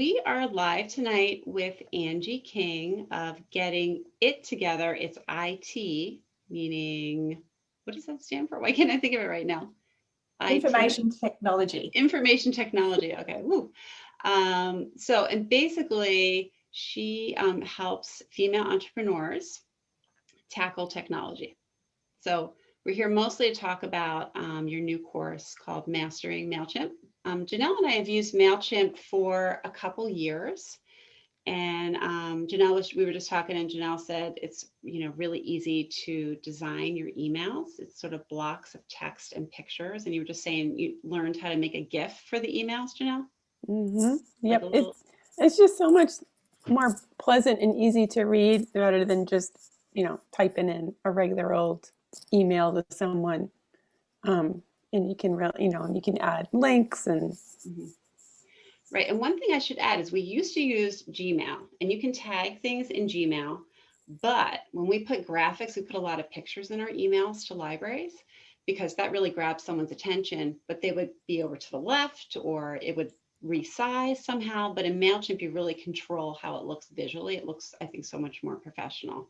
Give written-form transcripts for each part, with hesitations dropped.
We are live tonight with Angie King of Getting It Together. It's IT, meaning, what does that stand for? Why can't I think of it right now? IT, Information technology. information technology. Okay. Woo. And basically, she helps female entrepreneurs tackle technology. So we're here mostly to talk about your new course called Mastering MailChimp. Janelle and I have used MailChimp for a couple years. And we were just talking, and Janelle said it's really easy to design your emails. It's sort of blocks of text and pictures. And you were just saying you learned how to make a GIF for the emails, Janelle. Yep, Like it's just so much more pleasant and easy to read rather than just typing in a regular old email to someone. And you can you can add links and. Right. And one thing I should add is we used to use Gmail, and you can tag things in Gmail. But when we put graphics, we put a lot of pictures in our emails to libraries because that really grabs someone's attention, but they would be over to the left or it would resize somehow. But in MailChimp, you really control how it looks visually. It looks, I think, so much more professional.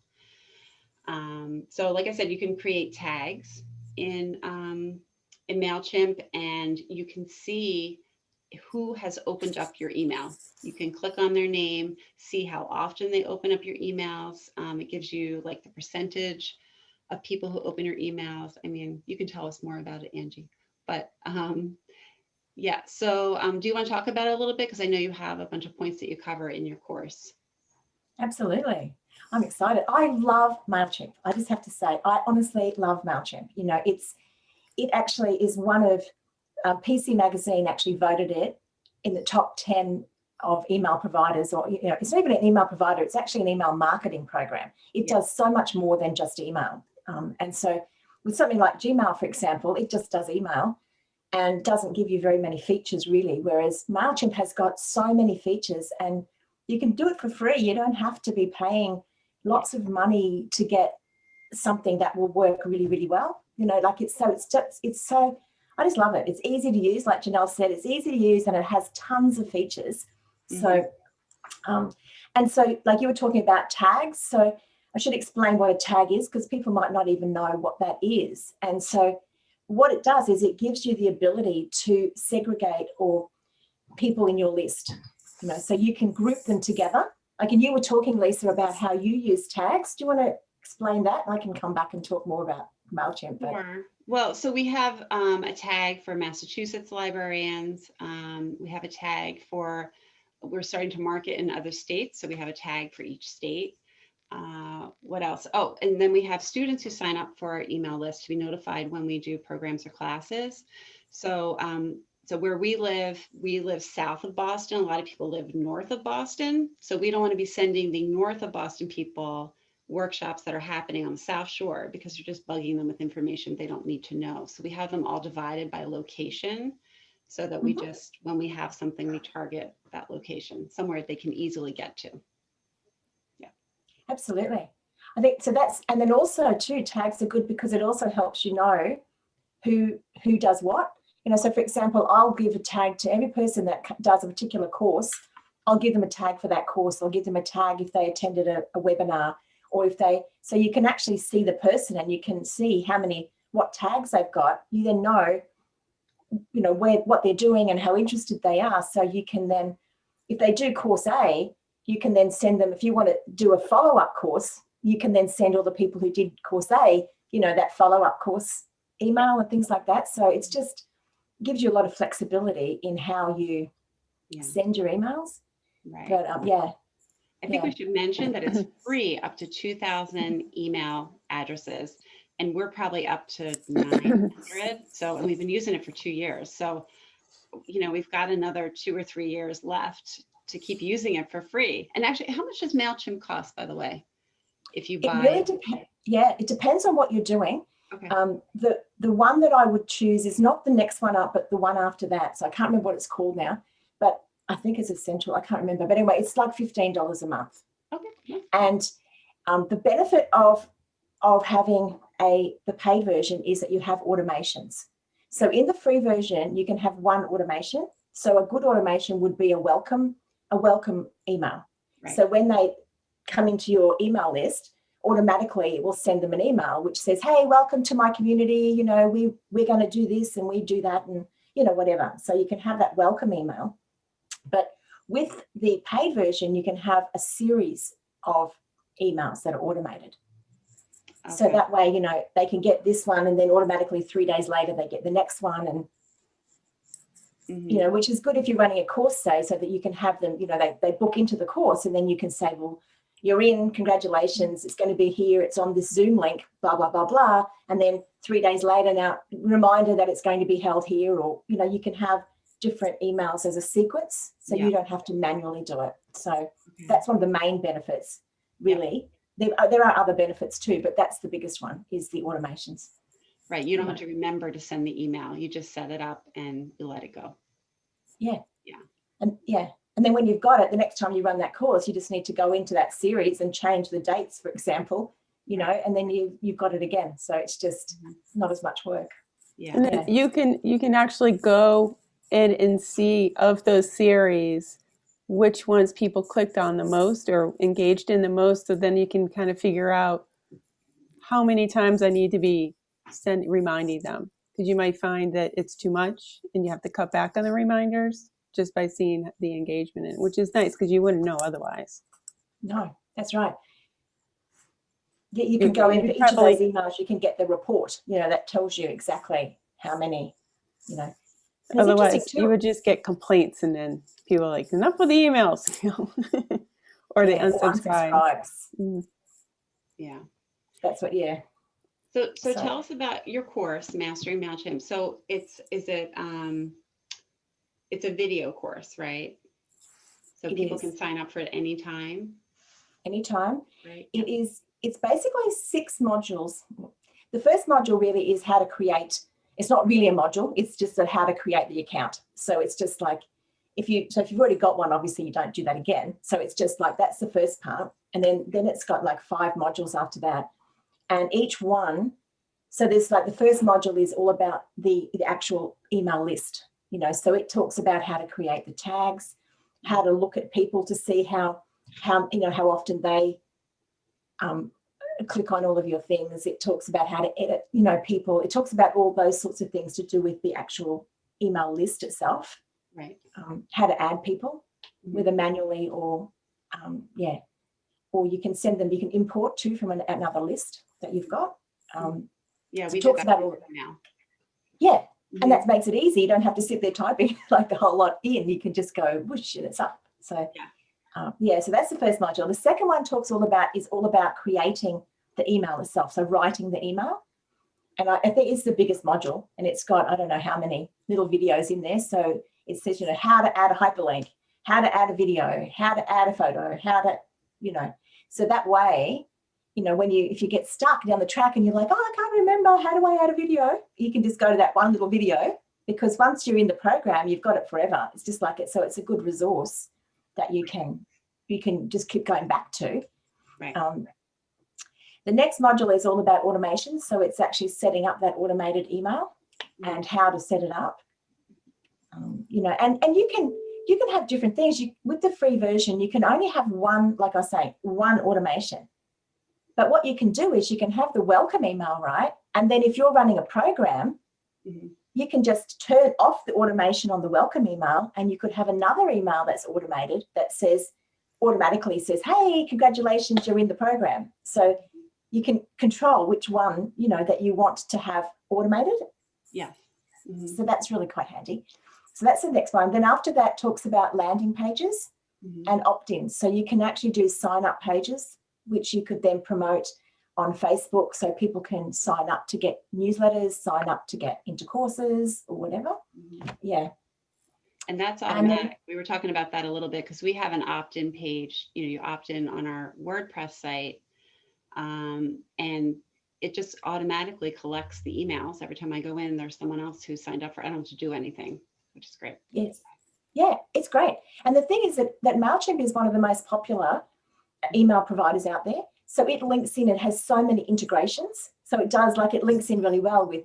So like I said, you can create tags in MailChimp, and you can see who has opened up your email. You can click on their name, see how often they open up your emails. It gives you like the percentage of people who open your emails. I mean, you can tell us more about it, Angie. But yeah, so do you want to talk about it a little bit? Because I know you have a bunch of points that you cover in your course. Absolutely. I'm excited. I love MailChimp. I just have to say, I honestly love MailChimp. It actually is one of PC Magazine actually voted it in the top 10 of email providers, or it's not even an email provider, it's actually an email marketing program. It does so much more than just email. And so with something like Gmail, for example, it just does email and doesn't give you very many features really, whereas MailChimp has got so many features and you can do it for free. You don't have to be paying lots of money to get something that will work really, really well. It's so I just love it. It's easy to use, like Janelle said. It's easy to use, and it has tons of features. So, and so, like you were talking about tags. So, I should explain what a tag is because people might not even know what that is. And so, what it does is it gives you the ability to segregate or people in your list. So you can group them together. Like, and you were talking, Lisa, about how you use tags. Do you want to explain that? I can come back and talk more about MailChimp. Sure. Well, so we have a tag for Massachusetts librarians. We have a tag we're starting to market in other states. So we have a tag for each state. What else? Oh, and then we have students who sign up for our email list to be notified when we do programs or classes. So where we live south of Boston. A lot of people live north of Boston. So we don't want to be sending the north of Boston people workshops that are happening on the South Shore because you're just bugging them with information they don't need to know. So we have them all divided by location so that we just, when we have something, we target that location somewhere they can easily get to. Yeah. Absolutely. I think so and then also too, tags are good because it also helps you know who does what. So for example, I'll give a tag to every person that does a particular course. I'll give them a tag for that course. I'll give them a tag if they attended a webinar. Or so you can actually see the person and you can see what tags they've got. You then know, what they're doing and how interested they are. So you can then, if they do course A, you can then send them, if you want to do a follow-up course, you can then send all the people who did course A, that follow-up course email and things like that. So it's just gives you a lot of flexibility in how you send your emails. Right. But I think we should mention that it's free up to 2,000 email addresses, and we're probably up to 900. And we've been using it for 2 years. So, we've got another 2 or 3 years left to keep using it for free. And actually, how much does MailChimp cost, by the way, if you buy? It really depends. Yeah, it depends on what you're doing. Okay. The one that I would choose is not the next one up, but the one after that. So I can't remember what it's called now, but I think it's Essential. I can't remember. But anyway, it's like $15 a month. Okay. And the benefit of having the paid version is that you have automations. So in the free version, you can have one automation. So a good automation would be a welcome a welcome email. Right. So when they come into your email list, automatically it will send them an email which says, hey, welcome to my community. You know, we're going to do this and we do that and, you know, whatever. So you can have that welcome email. But with the paid version, you can have a series of emails that are automated. Okay. So that way, you know, they can get this one and then automatically 3 days later they get the next one. And, you know, which is good if you're running a course, say, so that you can have them, you know, they book into the course and then you can say, well, you're in, congratulations, it's going to be here, it's on this Zoom link, blah, blah, blah, blah. And then 3 days later, now, reminder that it's going to be held here, or, you know, you can have different emails as a sequence, so you don't have to manually do it. So that's one of the main benefits, really. There are other benefits too, but that's the biggest one, is the automations. Right. You don't have to remember to send the email. You just set it up and you let it go. Yeah. Yeah. And then when you've got it, the next time you run that course, you just need to go into that series and change the dates, for example, you know, and then you've got it again. So it's just not as much work. Yeah. And then you can actually go in and see of those series which ones people clicked on the most or engaged in the most. So then you can kind of figure out how many times I need to be reminding them, because you might find that it's too much and you have to cut back on the reminders just by seeing the engagement in it, which is nice because you wouldn't know otherwise. No, that's right. You can go into each of those emails, you can get the report, you know, that tells you exactly how many, you know. Otherwise, you would just get complaints and then people are like, enough with the emails, you know? Or they unsubscribe. Yeah. That's what, So tell us about your course, Mastering MailChimp. So it's a video course, right? So people can sign up for it anytime. Anytime. Right. It's basically 6 modules. The first module really is how to create. It's not really a module. It's just how to create the account. So it's just like, if you've already got one, obviously you don't do that again. So it's just like, that's the first part. And then it's got like 5 modules after that. And each one, so there's like, the first module is all about the actual email list, you know, so it talks about how to create the tags, how to look at people to see how you know, how often they click on all of your things. It talks about how to edit, you know, people. It talks about all those sorts of things to do with the actual email list itself. Right. How to add people, whether manually or, or you can send them, you can import too from another list that you've got. We talk about all now. Yeah. And that makes it easy. You don't have to sit there typing like a whole lot in. You can just go whoosh and it's up. So so that's the first module. The second one is all about creating the email itself. So writing the email. And I think it's the biggest module, and it's got, I don't know how many little videos in there. So it says, you know, how to add a hyperlink, how to add a video, how to add a photo, how to, you know, so that way, you know, if you get stuck down the track and you're like, oh, I can't remember, how do I add a video? You can just go to that one little video, because once you're in the program, you've got it forever. It's just like it. So it's a good resource that you can just keep going back to. Right. The next module is all about automation. So it's actually setting up that automated email and how to set it up. You know, and you can have different things. With the free version, you can only have one, like I say, one automation. But what you can do is you can have the welcome email, right? And then if you're running a program, you can just turn off the automation on the welcome email, and you could have another email that's automated that automatically says, hey, congratulations, you're in the program. So you can control which one, you know, that you want to have automated. Yeah. So that's really quite handy. So that's the next one. Then after that talks about landing pages and opt-ins. So you can actually do sign-up pages, which you could then promote on Facebook, so people can sign up to get newsletters, sign up to get into courses or whatever. Yeah. And that's automatic. We were talking about that a little bit because we have an opt-in page. You know, you opt in on our WordPress site, and it just automatically collects the emails. Every time I go in, there's someone else who signed up for. I don't have to do anything, which is great. Yes. Yeah, it's great. And the thing is that MailChimp is one of the most popular email providers out there. So it links in and has so many integrations. So it links in really well with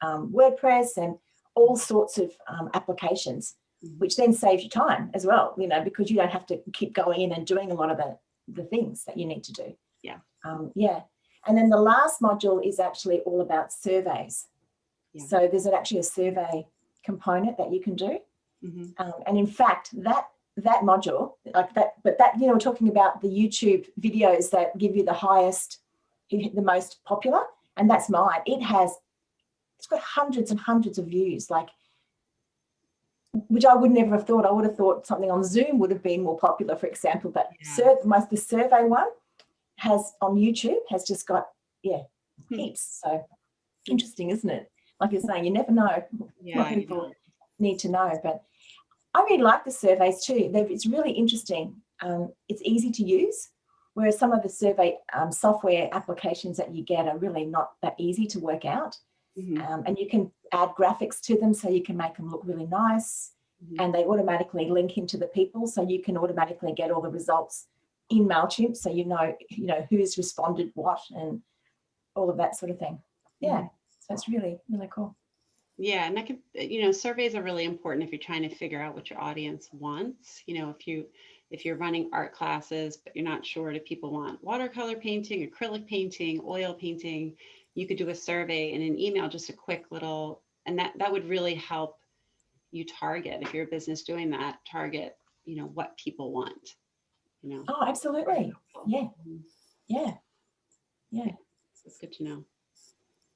WordPress and all sorts of applications. which then saves you time as well, you know, because you don't have to keep going in and doing a lot of the things that you need to do. Yeah. Yeah. And then the last module is actually all about surveys. Yeah. So there's actually a survey component that you can do. Mm-hmm. And in fact, that module, like that, but that, you know, we're talking about the YouTube videos that give you the highest, the most popular, and that's mine. It's got hundreds and hundreds of views, like, which I would never have thought. I would have thought something on Zoom would have been more popular, for example, but the survey one has on YouTube has just got, heaps. So interesting, isn't it? Like you're saying, you never know what people need to know. But I really like the surveys too. It's really interesting. It's easy to use, whereas some of the survey software applications that you get are really not that easy to work out. Mm-hmm. And you can add graphics to them so you can make them look really nice. Mm-hmm. And they automatically link into the people, so you can automatically get all the results in MailChimp, so you know who's responded what and all of that sort of thing. Yeah. So it's really, really cool. Yeah. And that can, surveys are really important if you're trying to figure out what your audience wants. You know, if you're running art classes, but you're not sure, do people want watercolor painting, acrylic painting, oil painting, you could do a survey in an email, just a quick little, and that would really help you target, if you're a business doing that, target, what people want, Oh, absolutely. Yeah. Yeah. Yeah. It's good to know.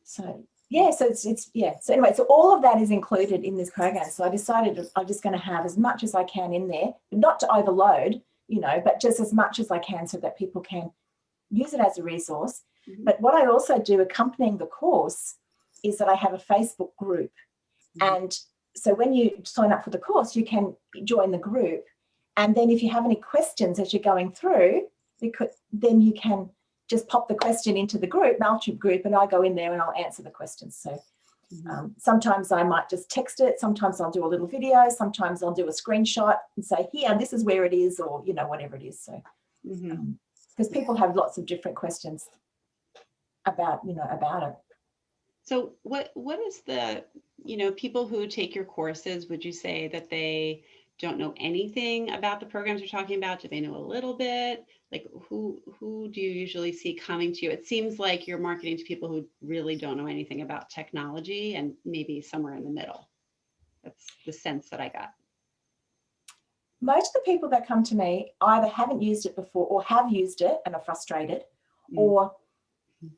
So so anyway, so all of that is included in this program. So I decided I'm just going to have as much as I can in there, not to overload, but just as much as I can so that people can use it as a resource. Mm-hmm. But what I also do accompanying the course is that I have a Facebook group. Mm-hmm. And so when you sign up for the course, you can join the group. And then if you have any questions as you're going through, then you can just pop the question into the group, MailChimp group, and I go in there and I'll answer the questions. So sometimes I might just text it. Sometimes I'll do a little video. Sometimes I'll do a screenshot and say, here, this is where it is, or, whatever it is. So because people have lots of different questions about it. So what is the, people who take your courses, would you say that they don't know anything about the programs you're talking about? Do they know a little bit? Like who do you usually see coming to you? It seems like you're marketing to people who really don't know anything about technology, and maybe somewhere in the middle. That's the sense that I got. Most of the people that come to me either haven't used it before or have used it and are frustrated, or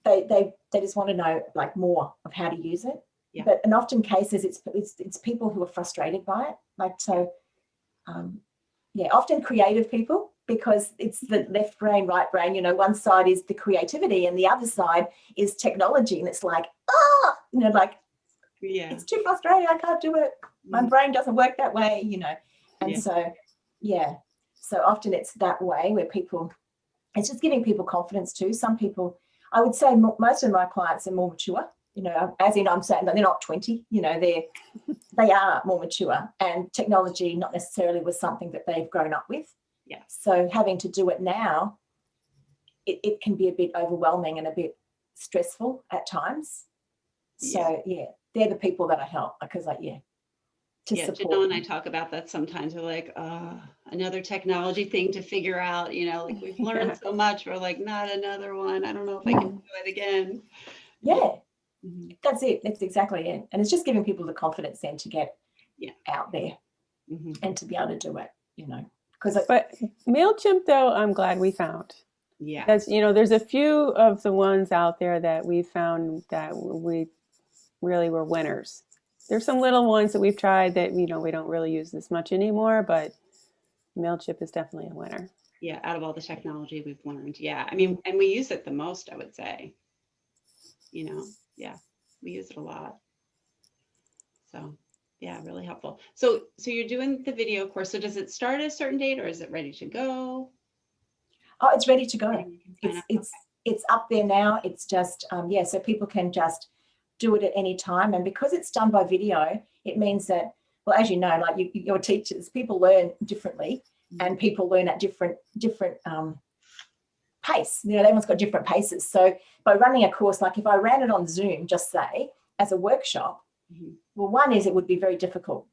they just want to know like more of how to use it. Yeah. But in often cases it's people who are frustrated by it. Like so, often creative people, because it's the left brain, right brain. One side is the creativity and the other side is technology, and it's like it's too frustrating. I can't do it. My brain doesn't work that way, And so often it's that way where people. It's just giving people confidence too. Some people, I would say most of my clients are more mature, as in I'm saying that they're not 20, they are more mature, and technology not necessarily was something that they've grown up with. Yeah. So having to do it now, it can be a bit overwhelming and a bit stressful at times. So they're the people that I help, because support. Janelle and I talk about that sometimes. We're like, another technology thing to figure out, like we've learned so much. We're like, not another one. I don't know if I can do it again. Yeah, that's it. That's exactly it. And it's just giving people the confidence then to get out there and to be able to do it, But MailChimp, though, I'm glad we found. Yeah. That's, there's a few of the ones out there that we found that we really were winners. There's some little ones that we've tried that, we don't really use this much anymore, but MailChimp is definitely a winner. Yeah, out of all the technology we've learned. Yeah, I mean, and we use it the most, I would say. We use it a lot. So, yeah, really helpful. So you're doing the video course. So does it start at a certain date, or is it ready to go? Oh, it's ready to go. It's up there now. It's just, so people can just do it at any time. And because it's done by video, it means that, well, as you know, like your teachers, people learn differently, and people learn at different pace. Everyone's got different paces. So by running a course, like if I ran it on Zoom, just say, as a workshop, well, one is it would be very difficult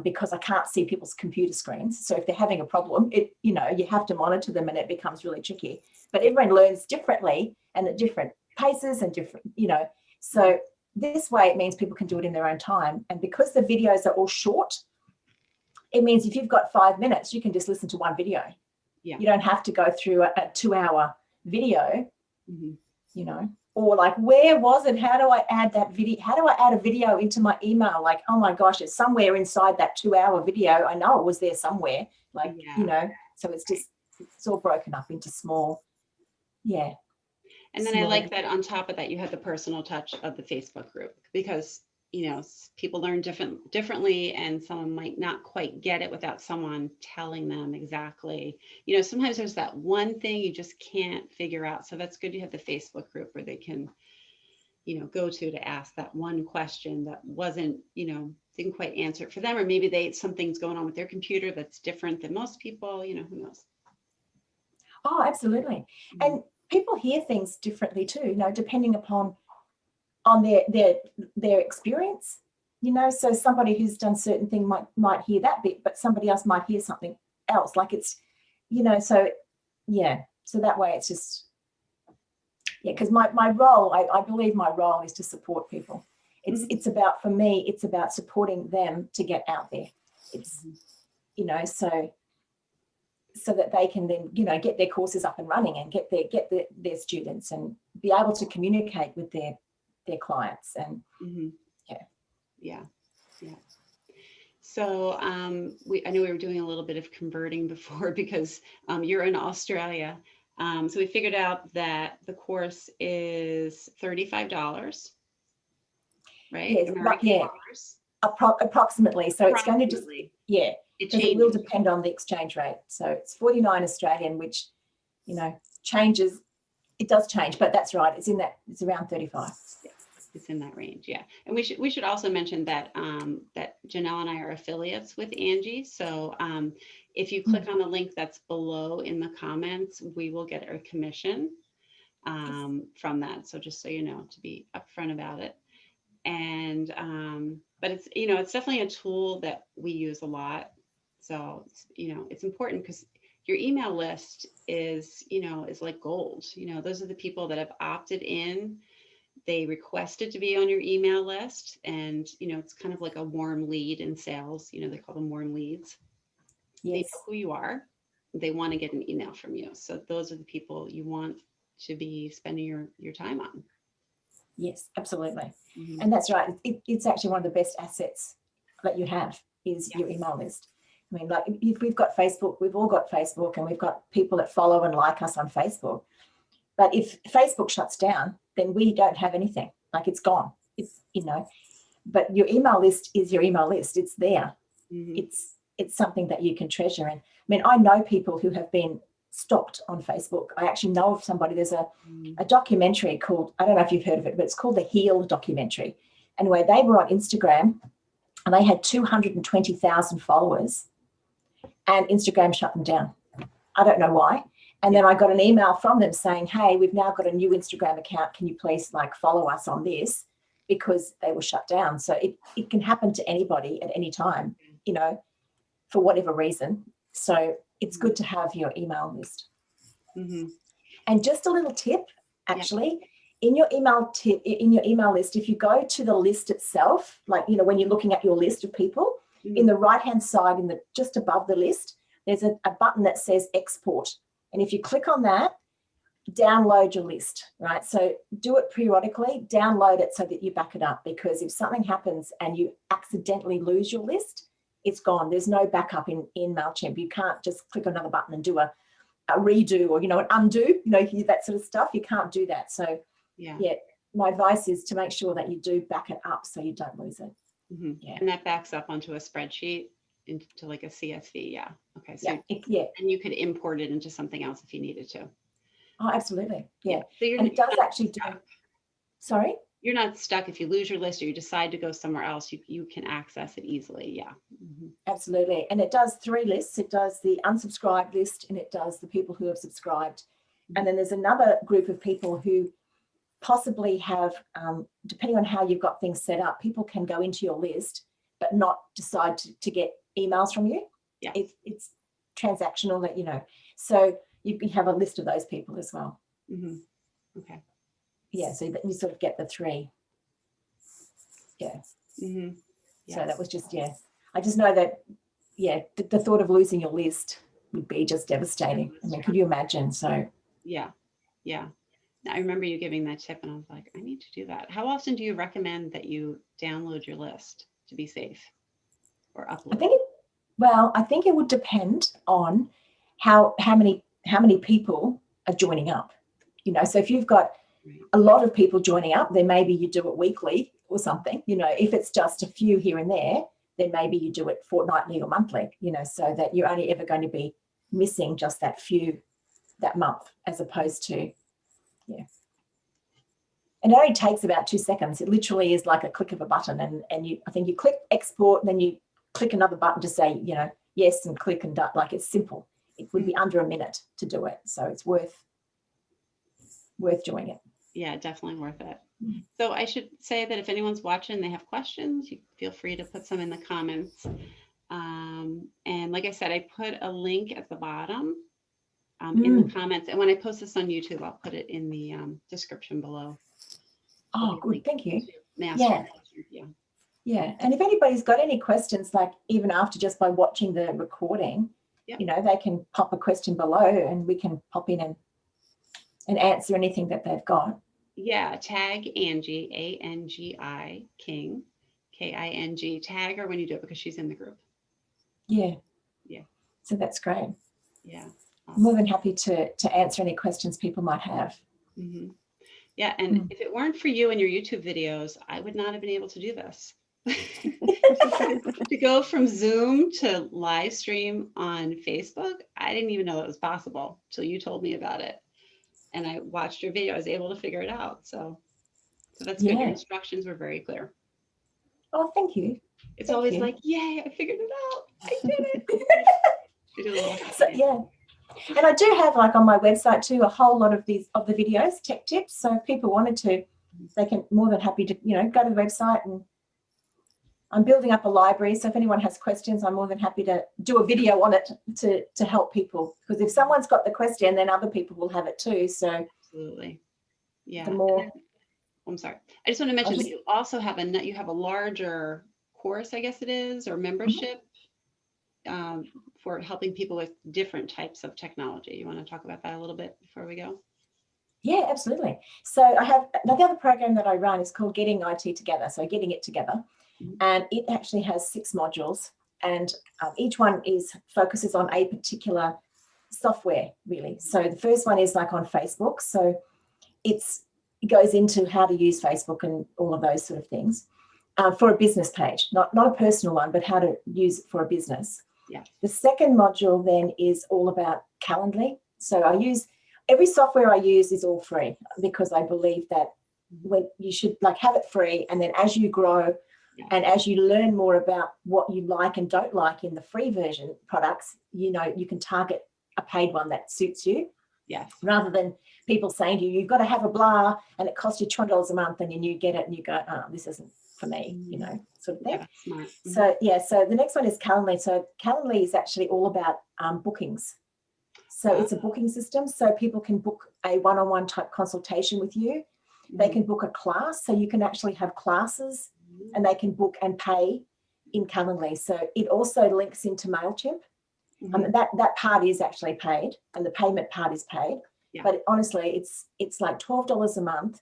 because I can't see people's computer screens. So if they're having a problem, you have to monitor them and it becomes really tricky. But everyone learns differently and at different paces and different, so this way it means people can do it in their own time. And because the videos are all short, it means if you've got 5 minutes, you can just listen to one video. Yeah. You don't have to go through a 2-hour video, Mm-hmm. Or like, where was it? How do I add that video? How do I add a video into my email? Like, oh my gosh, it's somewhere inside that 2-hour video. I know it was there somewhere. Like, so it's all broken up into small. Yeah. And then I like that on top of that, you have the personal touch of the Facebook group, because, people learn differently, and someone might not quite get it without someone telling them exactly. Sometimes there's that one thing you just can't figure out. So that's good. You have the Facebook group where they can, go to ask that one question that wasn't, didn't quite answer it for them, or maybe something's going on with their computer that's different than most people, who knows? Oh, absolutely. And people hear things differently too, depending upon their experience, so somebody who's done certain thing might hear that bit, but somebody else might hear something else. Like it's, so that way it's just, because my role, I believe my role is to support people. It's about, for me, it's about supporting them to get out there. It's, so that they can then, get their courses up and running and get their students and be able to communicate with their clients. And yeah. So I know we were doing a little bit of converting before, because you're in Australia. So we figured out that the course is $35, right? Yes, American dollars. Approximately. So it's going to just, it will depend on the exchange rate. So it's 49 Australian, which, changes. It does change, but that's right. It's around 35. Yeah, it's in that range. Yeah. And we should also mention that that Janelle and I are affiliates with Angie. So if you click on the link that's below in the comments, we will get a commission from that. So just so you know, to be upfront about it. And but it's it's definitely a tool that we use a lot. So it's important, because your email list is like gold. Those are the people that have opted in. They requested to be on your email list, and it's kind of like a warm lead in sales. They call them warm leads. Yes. They know who you are. They want to get an email from you. So those are the people you want to be spending your time on. Yes, absolutely. And that's right. It's actually one of the best assets that you have is your email list. I mean, like, if we've got Facebook, we've all got Facebook, and we've got people that follow and like us on Facebook. But if Facebook shuts down, then we don't have anything. Like, it's gone. It's, but your email list is your email list. It's there. It's something that you can treasure. And I mean, I know people who have been stopped on Facebook. I actually know of somebody. There's a documentary called, I don't know if you've heard of it, but it's called the Heal documentary. And where they were on Instagram and they had 220,000 followers, and Instagram shut them down. I don't know why. And then I got an email from them saying, hey, we've now got a new Instagram account. Can you please follow us on this? Because they were shut down. So it can happen to anybody at any time, for whatever reason. So it's good to have your email list. And just a little tip, actually, in your email list, if you go to the list itself, like, when you're looking at your list of people, in the right-hand side, just above the list, there's a button that says export. And if you click on that, download your list, right? So do it periodically, download it so that you back it up, because if something happens and you accidentally lose your list, it's gone. There's no backup in MailChimp. You can't just click another button and do a redo or, an undo, that sort of stuff. You can't do that. So my advice is to make sure that you do back it up so you don't lose it. And that backs up onto a spreadsheet into like a CSV. Yeah. Okay. So and you could import it into something else if you needed to. Oh, absolutely. Yeah. So and it does actually do. Sorry? You're not stuck. If you lose your list or you decide to go somewhere else, you can access it easily. Yeah. Absolutely. And it does 3 lists. It does the unsubscribed list, and it does the people who have subscribed. And then there's another group of people who possibly have, depending on how you've got things set up, people can go into your list but not decide to get emails from you. Yeah. It's transactional that, you know, so you can have a list of those people as well. Okay. Yeah, so that you sort of get the three. Yeah. Yeah. So that was just, yeah. I just know that, yeah, the thought of losing your list would be just devastating. I mean, could you imagine? So Yeah. I remember you giving that tip and I was like, I need to do that. How often do you recommend that you download your list to be safe or upload? I think it would depend on how many people are joining up. You know, so if you've got a lot of people joining up, then maybe you do it weekly or something. You know, if it's just a few here and there, then maybe you do it fortnightly or monthly, you know, so that you're only ever going to be missing just that few that month, as opposed to, yeah. And it only takes about 2 seconds. It literally is like a click of a button, and I think you click export, and then you click another button to say, you know, yes, and click and done. Like, it's simple. It would be under a minute to do it, so it's worth doing it. Yeah, definitely worth it. So I should say that if anyone's watching, they have questions, you feel free to put some in the comments. And like I said, I put a link at the bottom in the comments. And when I post this on YouTube, I'll put it in the description below. Oh, good. Thank you. Yeah. Yeah. And if anybody's got any questions, like even after just by watching the recording, you know, they can pop a question below and we can pop in and answer anything that they've got. Yeah, tag Angie, ANGI King, KING. Tag her when you do it because she's in the group. Yeah. So that's great. Yeah. Awesome. More than happy to answer any questions people might have. Yeah, and if it weren't for you and your YouTube videos, I would not have been able to do this. To go from Zoom to live stream on Facebook, I didn't even know it was possible till you told me about it. And I watched your video. I was able to figure it out. So that's good. Your instructions were very clear. Oh, thank you. It's always like, yay, I figured it out. I did it. So, yeah. And I do have, like, on my website too, a whole lot of the videos, tech tips. So if people wanted to, they can, more than happy to, you know, go to the website, and I'm building up a library. So if anyone has questions, I'm more than happy to do a video on it to help people. Because if someone's got the question, then other people will have it too. So absolutely. Yeah. The more, I'm sorry. I just want to mention that you also have a larger course, I guess it is, or membership for helping people with different types of technology. You want to talk about that a little bit before we go? Yeah, absolutely. So I have another program that I run. Is called Getting IT Together. So Getting It Together. And it actually has 6 modules, and each one focuses on a particular software, really. So the first one is like on Facebook. So it goes into how to use Facebook and all of those sort of things for a business page, not a personal one, but how to use it for a business. Yeah. The second module then is all about Calendly. So every software I use is all free, because I believe that when you should have it free, and then as you grow and as you learn more about what you like and don't like in the free version products, you know, you can target a paid one that suits you. Yes. Rather than people saying to you, you've got to have a blah, and it costs you $20 a month, and then you get it and you go, oh, this isn't for me, you know, sort of thing. Yeah, smart. So the next one is Calendly. So Calendly is actually all about bookings. So it's a booking system. So people can book a one-on-one type consultation with you. They can book a class. So you can actually have classes, and they can book and pay in Calendly. So it also links into MailChimp. That part is actually paid, and the payment part is paid. Yeah. But honestly, it's like $12 a month.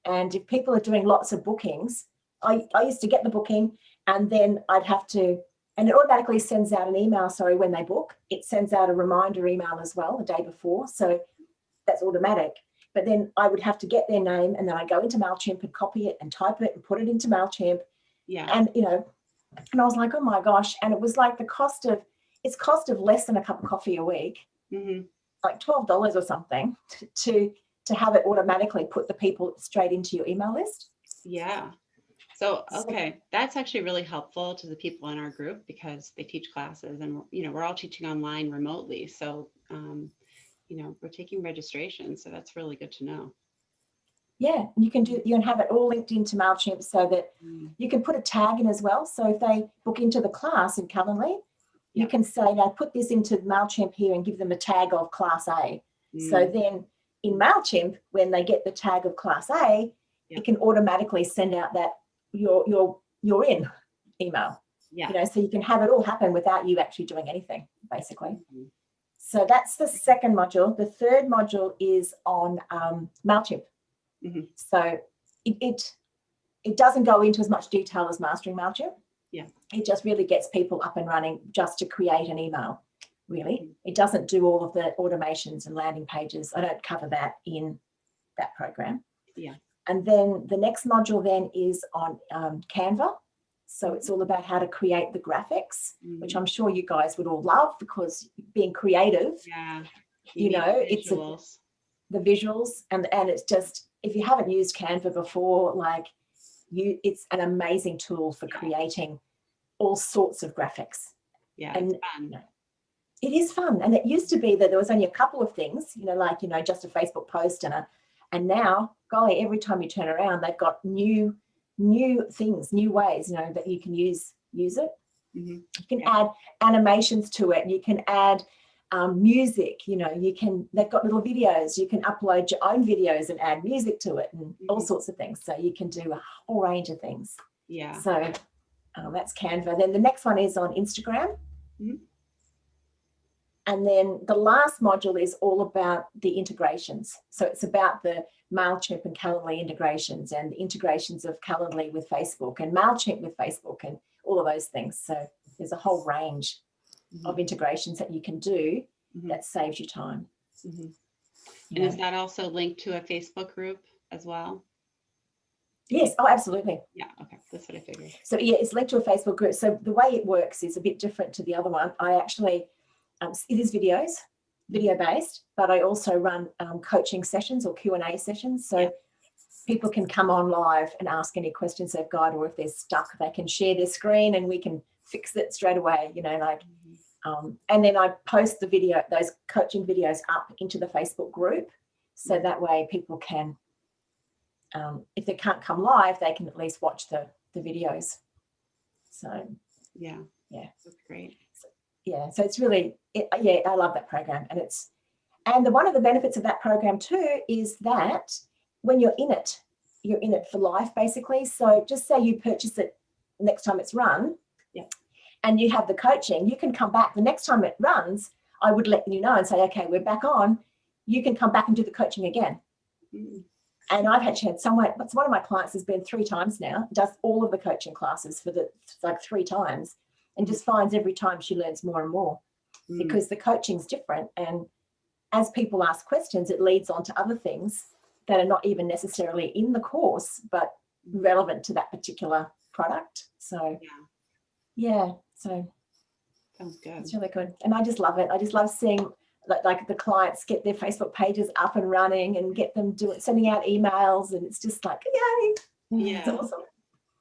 And if people are doing lots of bookings, I used to get the booking, and then I'd have to, and it automatically sends out an email, when they book. It sends out a reminder email as well the day before. So that's automatic. But then I would have to get their name, and then I go into MailChimp and copy it and type it and put it into MailChimp. Yeah. And, you know, and I was like, oh my gosh. And it was like the cost of less than a cup of coffee a week, like $12 or something to have it automatically put the people straight into your email list. Yeah. So, okay, that's actually really helpful to the people in our group, because they teach classes, and, you know, we're all teaching online remotely. So, you know, we're taking registration. So that's really good to know. Yeah, and you can have it all linked into MailChimp so that Mm. you can put a tag in as well. So if they book into the class in Calendly, you Yeah. can say, now put this into MailChimp here and give them a tag of class A. So Mm. then in MailChimp, when they get the tag of class A, Yeah. it can automatically send out that you're in email. Yeah. You know, so you can have it all happen without you actually doing anything, basically. Mhm. So that's the second module. The third module is on MailChimp. Mhm. So it doesn't go into as much detail as Mastering MailChimp. Yeah. It just really gets people up and running just to create an email, really. Mhm. It doesn't do all of the automations and landing pages. I don't cover that in that program. Yeah. And then the next module then is on Canva. So it's all about how to create the graphics, which Mhm. I'm sure you guys would all love, because being creative, Yeah. you need know, the it's visuals. the visuals, and it's just, if you haven't used Canva before, like it's an amazing tool for Yeah. creating all sorts of graphics. Yeah, And it's fun. it is fun. And it used to be that there was only a couple of things, like, just a Facebook post and now, golly, every time you turn around, they've got new things, new ways, that you can use it. Mhm. You can Yeah. add animations to it. You can add music, they've got little videos. You can upload your own videos and add music to it and all Mhm. sorts of things. So you can do a whole range of things. Yeah. So that's Canva. Then the next one is on Instagram. Mhm. And then the last module is all about the integrations. So it's about the MailChimp and Calendly integrations and the integrations of Calendly with Facebook and MailChimp with Facebook and all of those things. So there's a whole range of integrations that you can do Mhm. that saves you time. Mhm. you And is know. that also linked to a Facebook group as well? Yes, oh, absolutely. Yeah. Okay. That's what I figured. So yeah, it's linked to a Facebook group. So the way it works is a bit different to the other one. I actually, it is video based, but I also run coaching sessions or Q&A sessions. So Yeah. people can come on live and ask any questions they've got, or if they're stuck, they can share their screen and we can fix it straight away, Mhm. and then I post those coaching videos up into the Facebook group. So that way people can, if they can't come live, they can at least watch the videos. So Yeah. Yeah. That's great. yeah, so it's really, I love that program. And one of the benefits of that program too is that when you're in it for life, basically. So just say you purchase it next time it's run, Yeah. and you have the coaching, you can come back the next time it runs. I would let you know and say, okay, we're back on. You can come back and do the coaching again. Mhm. And I've actually had one of my clients has been 3 times now, does all of the coaching classes for 3 times, and just finds every time she learns more and more, Mhm. because the coaching's different. And as people ask questions, it leads on to other things that are not even necessarily in the course, but relevant to that particular product. So so Sounds good. it's really good. And I just love it. I just love seeing like the clients get their Facebook pages up and running and get them sending out emails. And it's just like, yay. It's Yeah. awesome.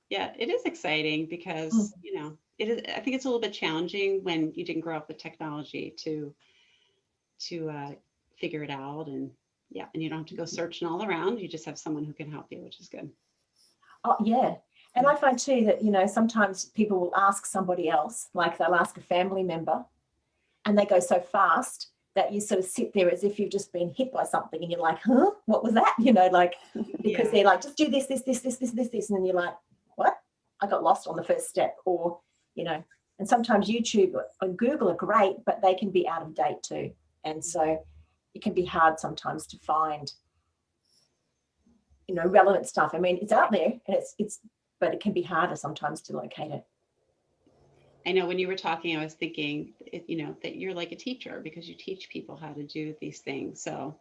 Yeah, it is exciting because, it is, I think it's a little bit challenging when you didn't grow up with technology to figure it out. And you don't have to go searching all around. You just have someone who can help you, which is good. Oh, yeah. And I find too that, sometimes people will ask somebody else, like they'll ask a family member, and they go so fast that you sort of sit there as if you've just been hit by something and you're like, huh, what was that? Because they're like, just do this. And then you're like, what? I got lost on the first step. Or, and sometimes YouTube and Google are great, but they can be out of date too. And so it can be hard sometimes to find, relevant stuff. I mean, it's out there and but it can be harder sometimes to locate it. I know when you were talking, I was thinking, that you're like a teacher because you teach people how to do these things. So,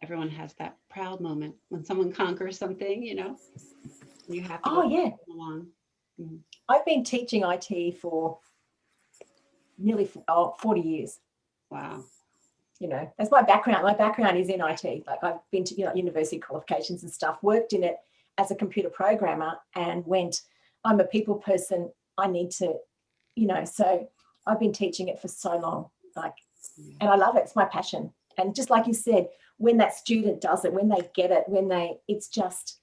everyone has that proud moment when someone conquers something, and you're happy to help them along. Mm-hmm. I've been teaching IT for nearly 40 years. Wow. That's my background. My background is in IT. Like I've been to university qualifications and stuff, worked in it as a computer programmer, and I'm a people person. I need to, so I've been teaching it for so long, and I love it. It's my passion. And just like you said, when that student does it, when they get it, it's just,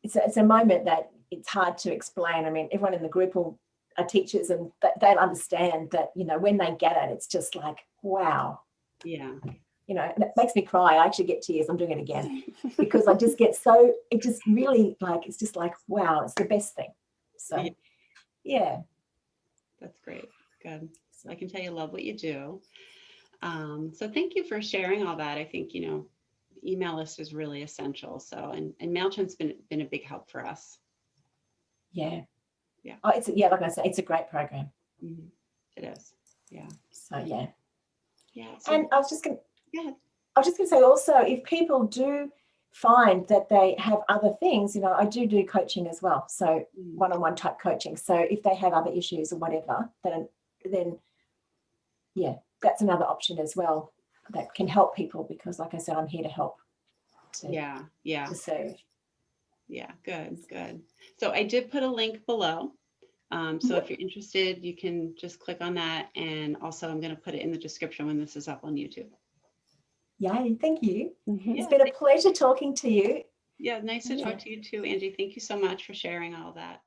it's a moment that it's hard to explain. I mean, everyone in the group are teachers, and they'll understand that, you know, when they get it, it's just like, wow. Yeah. You know, and it makes me cry. I actually get tears. I'm doing it again because I just get so, it just really like, it's just like, wow, it's the best thing. So, yeah. That's great. Good. So I can tell you love what you do. So thank you for sharing all that. I think, you know, email list is really essential. So, and MailChimp's been a big help for us. Yeah. Yeah. Oh, like I said, it's a great program. Mhm. It is. Yeah. So, yeah. Yeah. So, And I was just going yeah. to say also, if people do find that they have other things, you know, I do coaching as well. So one-on-one type coaching. So if they have other issues or whatever, then yeah, that's another option as well that can help people, because like I said, I'm here to help. Yeah. To serve. Yeah. Good. So I did put a link below. So if you're interested, you can just click on that. And also I'm going to put it in the description when this is up on YouTube. Yay, thank you. Mhm. It's been a pleasure talking to you. Yeah, nice to talk to you too, Angie. Thank you so much for sharing all that.